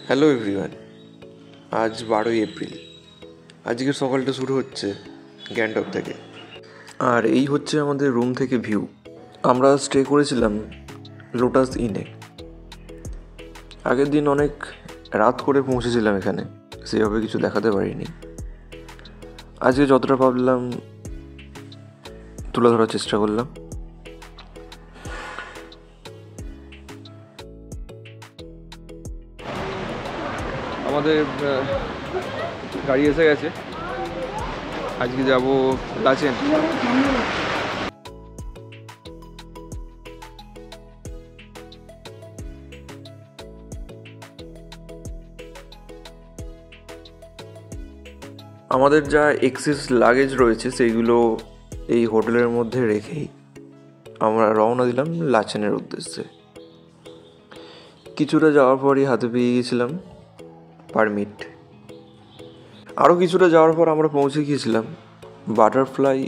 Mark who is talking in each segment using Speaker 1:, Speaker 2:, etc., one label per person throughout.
Speaker 1: Hello everyone, আজ 12ই April. আজকের সকালটা শুরু হচ্ছে গ্যাংটক থেকে। আর এই হচ্ছে আমাদের রুম থেকে ভিউ। আমরা স্টে করেছিলাম লোটাস ইনে। আগের দিন অনেক রাত করে পৌঁছেছিলাম এখানে, সেভাবে কিছু দেখাতে পারিনি। আজকে যতটা ভাবলাম তুলে ধরার চেষ্টা করলাম। আমাদের গাড়ি এসে গেছে, আজকে যাব লাচেন। আমাদের যা এক্সেস লাগেজ রয়েছে সেইগুলো এই হোটেলের মধ্যে রেখেই আমরা রওনা দিলাম লাচেনের উদ্দেশ্যে। কিছুটা যাওয়ার পরই হাতে পেয়ে গিয়েছিলাম পারমিট। আরও কিছুটা যাওয়ার পর আমরা পৌঁছে গিয়েছিলাম বাটারফ্লাই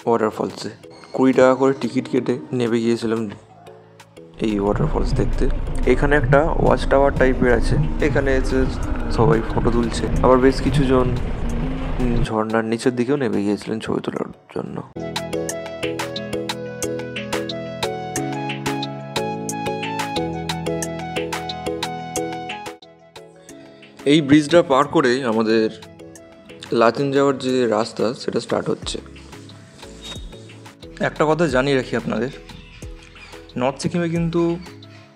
Speaker 1: ওয়াটারফলসে। 20 টাকা করে টিকিট কেটে নেমে গিয়েছিলাম এই ওয়াটারফলস দেখতে। এখানে একটা ওয়াচ টাওয়ার টাইপের আছে, এখানে এসে সবাই ফটো তুলছে। আবার বেশ কিছুজন ঝর্ণার নিচের দিকেও নেমে গিয়েছিলেন ছবি তোলার জন্য। এই ব্রিজটা পার করে আমাদের লাচেন যাওয়ার যে রাস্তা সেটা স্টার্ট হচ্ছে। একটা কথা জানিয়ে রাখি আপনাদের, নর্থ সিকিমে কিন্তু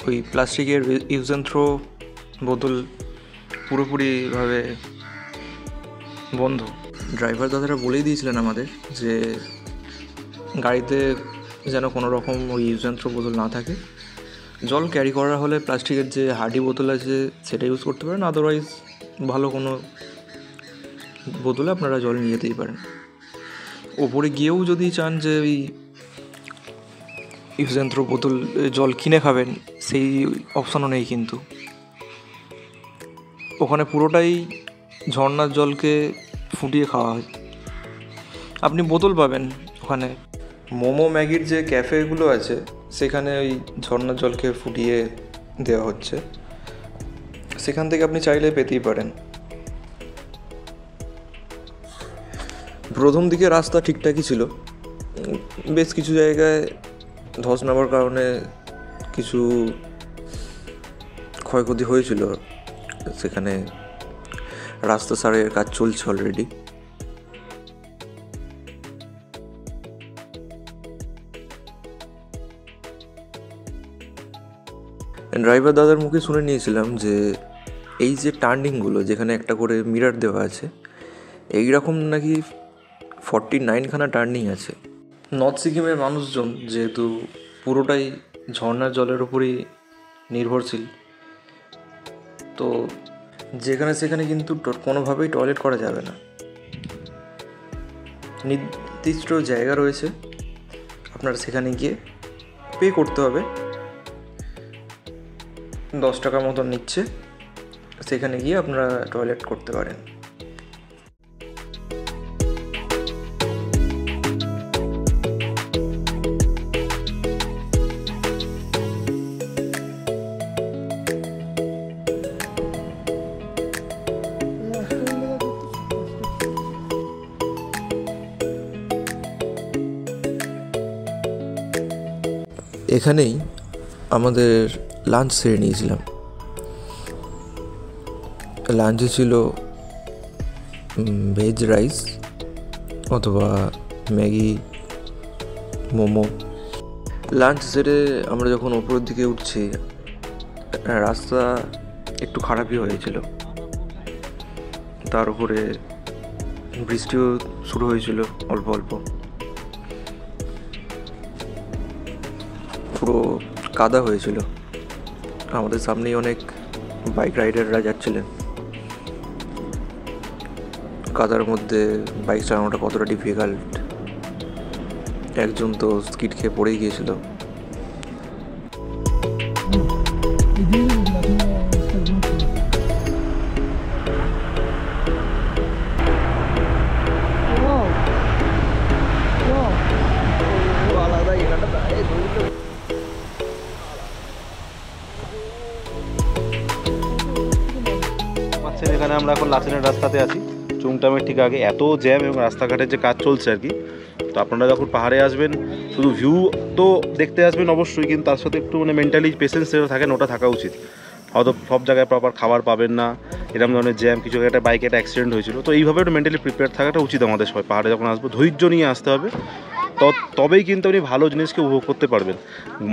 Speaker 1: ওই প্লাস্টিকের ইউজ অ্যান্ড থ্রো বোতল পুরোপুরিভাবে বন্ধ। ড্রাইভার দাদারা বলেই দিয়েছিলেন আমাদের যে গাড়িতে যেন কোনো রকম ওই ইউজ অ্যান্ড থ্রো বোতল না থাকে। জল ক্যারি করা হলে প্লাস্টিকের যে হার্ডি বোতল আছে সেটা ইউজ করতে পারেন, আদারওয়াইজ ভালো কোনো বোতলে আপনারা জল নিয়ে যেতেই পারেন। ওপরে গিয়েও যদি চান যে ওই ইউজ অ্যান্ড থ্রো বোতল জল কিনে খাবেন, সেই অপশানও নেই। কিন্তু ওখানে পুরোটাই ঝর্ণার জলকে ফুটিয়ে খাওয়া হয়। আপনি বোতল পাবেন ওখানে। মোমো ম্যাগির যে ক্যাফেগুলো আছে সেখানে ওই ঝর্ণার জলকে ফুটিয়ে দেওয়া হচ্ছে, সেখান থেকে আপনি চাইলে পেতেই পারেন। প্রথম দিকে রাস্তা ঠিকঠাকই ছিল, বেশ কিছু জায়গায় ধস নামার কারণে কিছু ক্ষয়ক্ষতি হয়েছিল। সেখানে রাস্তা সারাইয়ের কাজ চলছে অলরেডি। ড্রাইভার দাদার মুখে শুনে নিয়েছিলাম যে এই যে টার্নিংগুলো যেখানে একটা করে মিরার দেওয়া আছে, এইরকম নাকি 49খানা টার্নিং আছে। নর্থ সিকিমের মানুষজন যেহেতু পুরোটাই ঝর্ণার জলের উপরই নির্ভরশীল, তো যেখানে সেখানে কিন্তু কোনোভাবেই টয়লেট করা যাবে না। নির্দিষ্ট জায়গা রয়েছে, আপনার সেখানে গিয়ে পে করতে হবে। 10 টাকা মতন নিচ্ছে, সেখানে গিয়ে আপনারা টয়লেট করতে পারেন। এখানেই আমাদের লাঞ্চ সেরে নিয়েছিলাম। লাঞ্চে ছিল ভেজ রাইস অথবা ম্যাগি, মোমো। লাঞ্চ সেরে আমরা যখন ওপরের দিকে উঠছি, রাস্তা একটু খারাপই হয়েছিল, তার উপরে বৃষ্টিও শুরু হয়েছিল অল্প অল্প। পুরো কাদা হয়েছিল। আমাদের সামনেই অনেক বাইক রাইডাররা যাচ্ছিলেন। কাদার মধ্যে বাইক চালানোটা কতটা ডিফিকাল্ট, একজন তো স্কিড খেয়ে পড়েই গিয়েছিল।
Speaker 2: পাচ্ছেন এখানে আমরা এখন লাচেনের রাস্তাতে আছি, চুংটামের ঠিক আগে। এত জ্যাম এবং রাস্তাঘাটের যে কাজ চলছে আর কি। তো আপনারা যখন পাহাড়ে আসবেন শুধু ভিউ তো দেখতে আসবেন অবশ্যই, কিন্তু তার সাথে একটু মানে মেন্টালি পেশেন্স যেটা থাকেন ওটা থাকা উচিত। হয়তো সব জায়গায় প্রপার খাবার পাবেন না, এরকম ধরনের জ্যাম, কিছু একটা বাইকে একটা অ্যাক্সিডেন্ট হয়েছিল। তো এইভাবে একটু মেন্টালি প্রিপেয়ার থাকাটা উচিত আমাদের সবাই। পাহাড়ে যখন আসবো ধৈর্য নিয়ে আসতে হবে, তবেই কিন্তু আপনি ভালো জিনিসকে উপভোগ করতে পারবেন।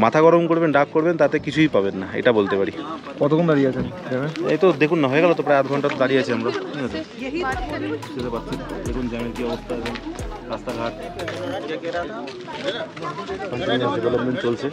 Speaker 2: মাথা গরম করবেন, ডাক করবেন, তাতে কিছুই পাবেন না, এটা বলতে পারি।
Speaker 1: কতক্ষণ দাঁড়িয়ে আছেন?
Speaker 2: এই তো দেখুন না, হয়ে গেল তো প্রায় আধ ঘন্টা দাঁড়িয়ে আছি আমরা। বুঝতে পারছি দেখুন জ্যামের কী অবস্থা এবং রাস্তাঘাট ডেভেলপমেন্ট চলছে।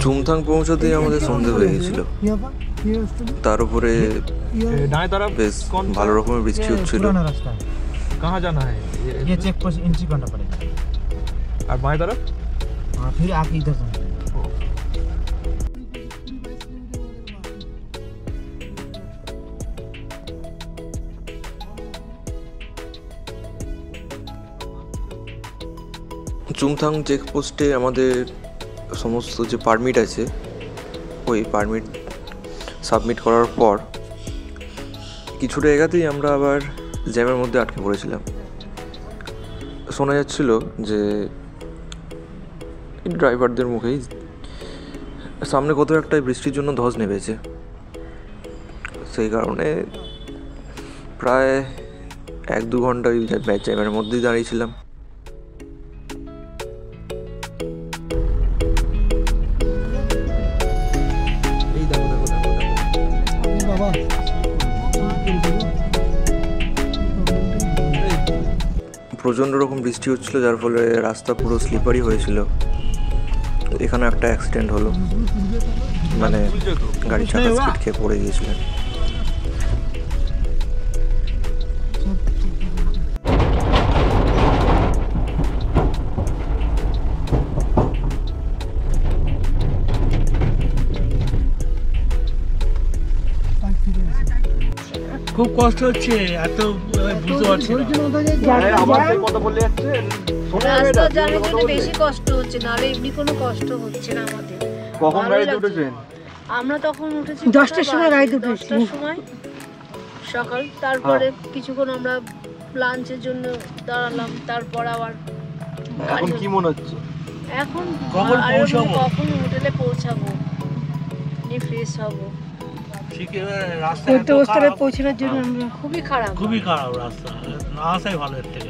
Speaker 1: চুমথাং পৌঁছাতেই আমাদের সন্ধে হয়ে গেছিল, তার উপরে বেশ ভালো রকমের বৃষ্টি হচ্ছিল।
Speaker 3: कहाँ जाना है?
Speaker 4: ये चेक पोस्ट एंट्री करना पड़ेगा
Speaker 3: और बाएं तरफ?
Speaker 4: हाँ फिर आगे इधर जाना।
Speaker 1: চুমথাং চেকপোস্টে আমাদের সমস্ত যে পারমিট আছে ওই পারমিট সাবমিট করার পর কিছুটা এগাতেই আমরা আবার জ্যামের মধ্যে আটকে পড়েছিলাম। শোনা যাচ্ছিল যে ড্রাইভারদের মুখেই সামনে কোথাও একটা বৃষ্টির জন্য ধস নেমেছে, সেই কারণে প্রায় 1-2 ঘন্টা ওই জ্যামের মধ্যেই দাঁড়িয়েছিলাম। প্রচণ্ড রকম বৃষ্টি হচ্ছিল, যার ফলে রাস্তা পুরো স্লিপারি হয়েছিল। এখানে একটা অ্যাক্সিডেন্ট হলো, মানে গাড়ির চাকা স্পিড খেয়ে পড়ে গিয়েছিলেন।
Speaker 4: খুব কষ্ট হচ্ছে, এত বুঝতে পারছি
Speaker 5: রাস্তা জানার জন্য বেশি কষ্ট হচ্ছে, নাহলে এমনি কোনো কষ্ট হচ্ছে না আমাদের।
Speaker 1: কখন গাড়িতে উঠেছেন?
Speaker 5: আমরা তখন উঠেছি
Speaker 4: 10টার সময় গাড়িতে উঠেছি,
Speaker 5: 10টার সময় সকাল। তারপরে কিছুক্ষণ আমরা লাঞ্চের জন্য দাঁড়ালাম, তারপর আবার
Speaker 1: এখন কি মনে হচ্ছে?
Speaker 5: এখন
Speaker 4: কখন পৌঁছাবো?
Speaker 5: কখন হোটেলে পৌঁছাবো, নিয়ে ফ্রেশ হবো।
Speaker 4: পৌঁছানোর জন্য আমরা
Speaker 5: খুবই খারাপ,
Speaker 4: খুবই খারাপ রাস্তা, না আসাই ভালো এর থেকে।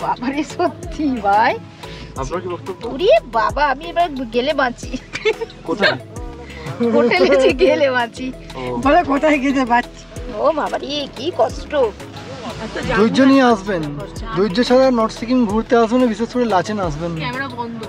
Speaker 5: বাবারে সত্যি ভাই,
Speaker 1: আপনার কি বক্তব্য?
Speaker 5: ওরে বাবা, আমি এবার গেলে বাঁচি।
Speaker 1: কোথায়?
Speaker 5: হোটেলে যে গেলে বাঁচি।
Speaker 4: বলে কোথায় গেতে পারছি।
Speaker 5: ও বাবারে কি কষ্ট।
Speaker 6: ধৈর্য নিয়ে আসবেন, ধৈর্য ছাড়া নর্থ সিকিম ঘুরতে আসবেন, বিশেষ করে লাচেন আসবেন না।
Speaker 5: ক্যামেরা বন্ধ।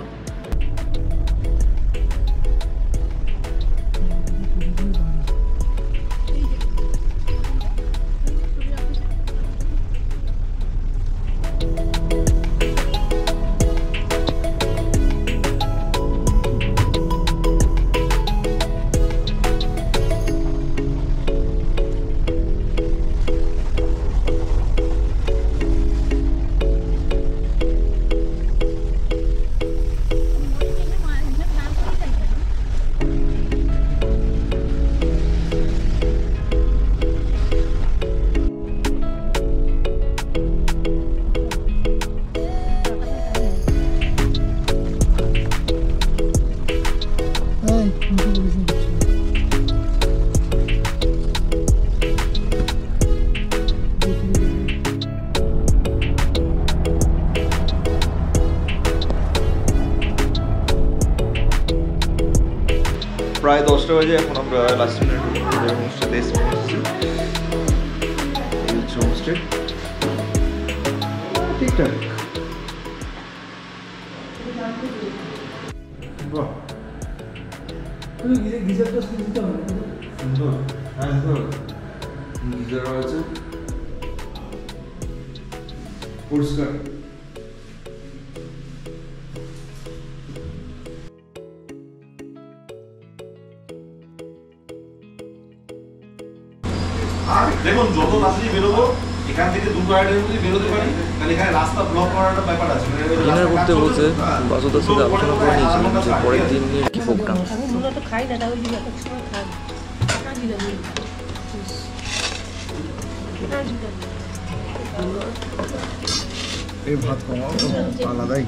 Speaker 1: প্রায় 10টা বাজে, এখন আমরা লাস্ট হোমস্টেতে এসে পৌঁছেছি। হোমস্টে ঠিকঠাক, বাহ
Speaker 6: গিজারটা সুবিধা হবে,
Speaker 1: সুন্দর, গিজারও আছে, পরিষ্কার।
Speaker 2: দেখুন যত তাড়াতাড়ি বেরোবো এখান থেকে 2-2.5 মধ্যে বেরোতে পারি, তাহলে এখানে রাস্তা ব্লক করার একটা ব্যাপার আছে।
Speaker 1: ডিনার করতে বসে বাসুদার সাথে আলোচনা করে নিয়েছিলাম যে পরের দিন নিয়ে কী প্রোগ্রাম।
Speaker 6: এই ভাত কমাও আলাদাই।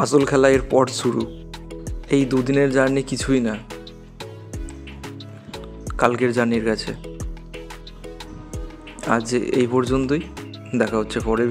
Speaker 1: আসল খেলা এর পর শুরু। এই দুদিনের জার্নি কিছুই না কালকের জার্নির কাছে। আজ এই পর্যন্তই, দেখা হচ্ছে পরের